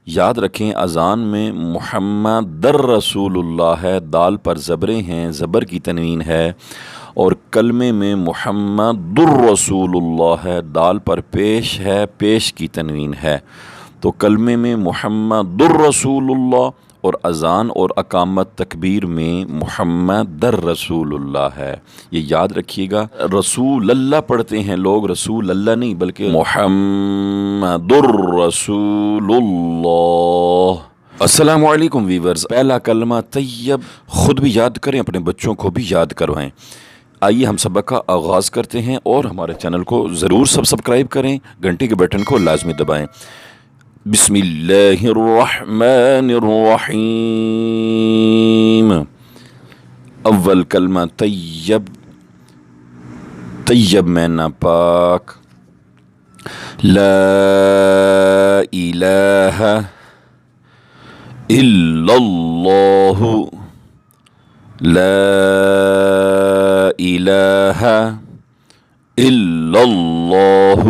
یاد رکھیں اذان میں محمد رسول اللہ ہے، دال پر زبریں ہیں، زبر کی تنوین ہے، اور کلمے میں محمد الرسول اللہ ہے، دال پر پیش ہے، پیش کی تنوین ہے۔ تو کلمے میں محمد الرسول اللہ اور اذان اور اقامت تکبیر میں محمد رسول اللہ ہے، یہ یاد رکھیے گا۔ رسول اللہ پڑھتے ہیں لوگ، رسول اللہ نہیں بلکہ محمد الرسول اللہ۔ السلام علیکم ویورز، پہلا کلمہ طیب خود بھی یاد کریں، اپنے بچوں کو بھی یاد کروائیں۔ آئیے ہم سبق کا آغاز کرتے ہیں، اور ہمارے چینل کو ضرور سبسکرائب کریں، گھنٹی کے بٹن کو لازمی دبائیں۔ بسم اللہ الرحمن الرحیم۔ اول کلمہ طیب، طیب میں ناپاک۔ لا الہ الا اللہ، لا الہ الا اللہ،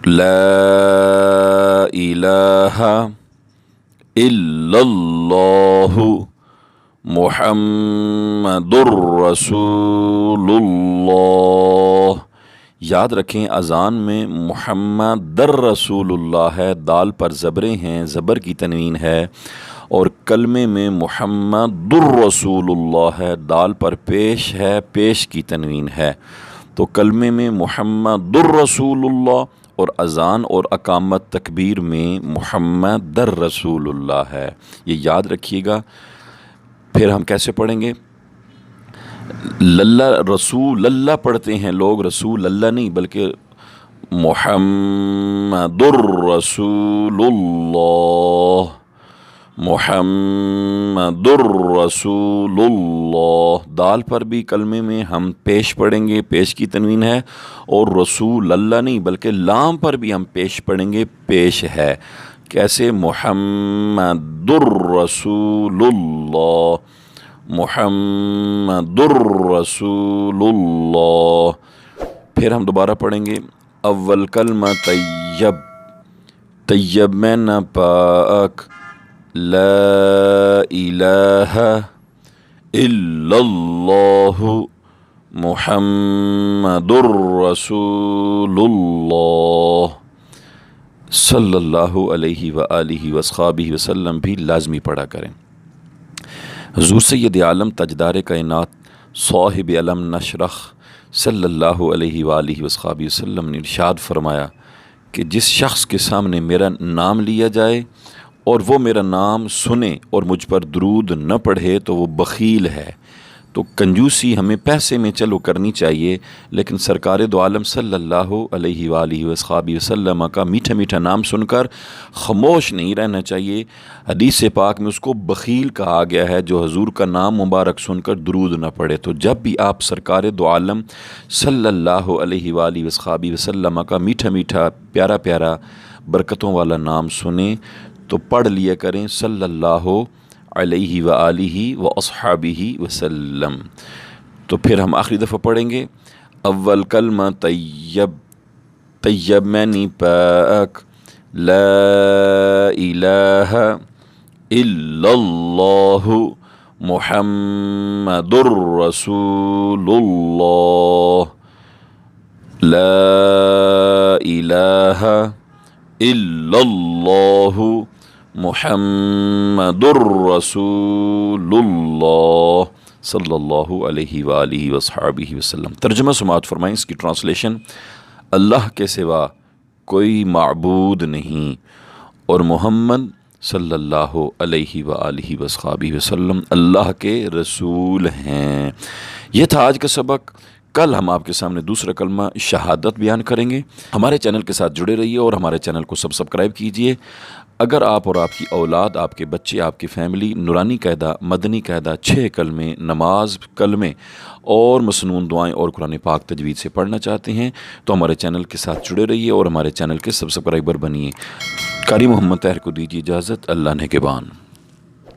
لا الہ الا اللہ، محمد الرسول اللہ۔ یاد رکھیں اذان میں محمد رسول اللہ ہے، دال پر زبریں ہیں، زبر کی تنوین ہے، اور کلمے میں محمد الرسول اللہ ہے، دال پر پیش ہے، پیش کی تنوین ہے۔ تو کلمے میں محمد الرسول اللہ اور اذان اور اقامت تکبیر میں محمد رسول اللہ ہے، یہ یاد رکھیے گا۔ پھر ہم کیسے پڑھیں گے؟ للہ رسول اللہ پڑھتے ہیں لوگ، رسول اللہ نہیں بلکہ محمد الرسول اللہ، محمد الرسول اللہ۔ دال پر بھی کلمے میں ہم پیش پڑھیں گے، پیش کی تنوین ہے، اور رسول اللہ نہیں بلکہ لام پر بھی ہم پیش پڑھیں گے، پیش ہے۔ کیسے؟ محمد الرسول اللہ، محمد الرسول اللہ۔ پھر ہم دوبارہ پڑھیں گے اول کلمہ طیب، طیب میں ناپاک۔ لا الہ الا اللہ، محمد الرسول اللہ، صلی اللہ علیہ وآلہ وصحبہ وسلم بھی لازمی پڑھا کریں۔ حضور سید عالم تاجدار کائنات صاحب علم نشرح صلی اللہ علیہ وآلہ وصحبہ وسلم نے ارشاد فرمایا کہ جس شخص کے سامنے میرا نام لیا جائے اور وہ میرا نام سنے اور مجھ پر درود نہ پڑھے تو وہ بخیل ہے۔ تو کنجوسی ہمیں پیسے میں چلو کرنی چاہیے، لیکن سرکار دو عالم صلی اللہ علیہ وآلہ وصحبہ وسلم کا میٹھا میٹھا نام سن کر خاموش نہیں رہنا چاہیے۔ حدیث پاک میں اس کو بخیل کہا گیا ہے جو حضور کا نام مبارک سن کر درود نہ پڑھے۔ تو جب بھی آپ سرکار دو عالم صلی اللہ علیہ وآلہ وصحبہ وسلم کا میٹھا میٹھا پیارا پیارا برکتوں والا نام سنیں تو پڑھ لیا کریں صلی اللہ علیہ وآلہ واصحابہ وسلم۔ تو پھر ہم آخری دفعہ پڑھیں گے اول کلمہ طیب، طیب معنی پاک۔ لا الہ الا اللہ، محمد الرسول اللہ، لا الہ الا اللہ، محمد الرسول اللہ، صلی اللہ علیہ وآلہ وصحبہ وسلم۔ ترجمہ سماعت فرمائیں اس کی ٹرانسلیشن۔ اللہ کے سوا کوئی معبود نہیں اور محمد صلی اللہ علیہ وآلہ وصحبہ وسلم اللہ کے رسول ہیں۔ یہ تھا آج کا سبق۔ کل ہم آپ کے سامنے دوسرا کلمہ شہادت بیان کریں گے۔ ہمارے چینل کے ساتھ جڑے رہیے اور ہمارے چینل کو سبسکرائب کیجیے۔ اگر آپ اور آپ کی اولاد، آپ کے بچے، آپ کی فیملی نورانی قاعدہ، مدنی قاعدہ، 6 کلمے، نماز، کلمے اور مسنون دعائیں اور قرآن پاک تجوید سے پڑھنا چاہتے ہیں تو ہمارے چینل کے ساتھ جڑے رہیے اور ہمارے چینل کے سبسکرائبر بنیے۔ قاری محمد طاہر کو دیجیے اجازت، اللہ نگہبان۔